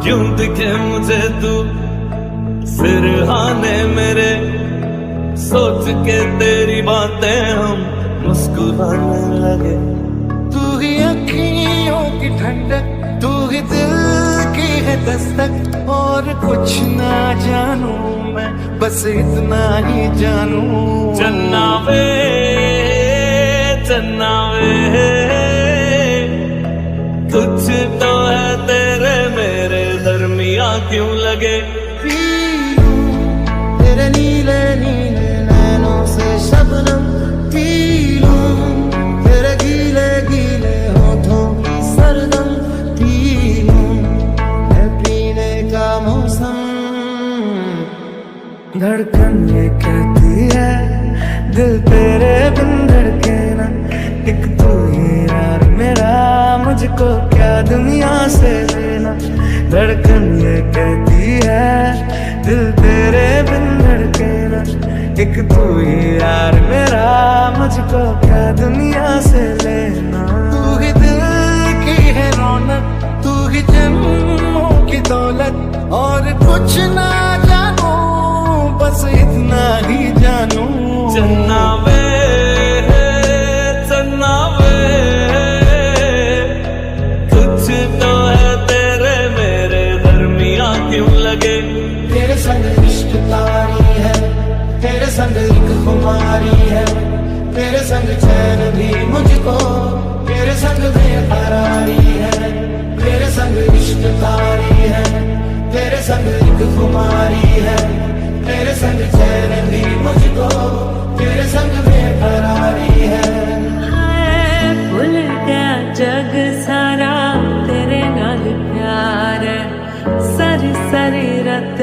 क्यों दिखे मुझे तू सिरहाने मेरे, सोच के तेरी बातें हम मुस्कुराने लगे। तू ही अखियों की ठंडक, तू ही दिल की है दस्तक, और कुछ ना जानू मैं, बस इतना ही जानू। चन्ना वे चन्ना वे, कुछ तो है तेरे मेरे दरमिया क्यों लगे। तेरे नीले नीले नैनों से शबनम पी लूं, तेरे गीले गीले होठों की सरगम पी लूं, है पीने का मौसम। धड़कन ये कहती है दिल तेरे बिन धड़के ना, एक तू ही यार मेरा, मुझको क्या दुनिया से लेना। धड़कन ये कहती है दिल तेरे बिन धड़के ना, एक तू ही यार मेरा, मुझको क्या दुनिया से लेना। तू ही दिल की है रौनक, तू ही जन्मों की दौलत, और कुछ ना जानू, बस इतना ही जानू। चन्ना वे चन्ना वे, कुछ तो है तेरे मेरे दरमिया क्यों लगे। तेरे संग इश्क तारी है, तेरे संग एक खुमारी है, तेरे संग चैन भी मुझको, तेरे संग बेकरारी है। तेरे संग इश्क तारी है, तेरे संग एक खुमारी है, तेरे संग चैन भी मुझको, तेरे संग बेकरारी है। भूल गया जग सारा, तेरे नाल प्यार है, सारी सारी रात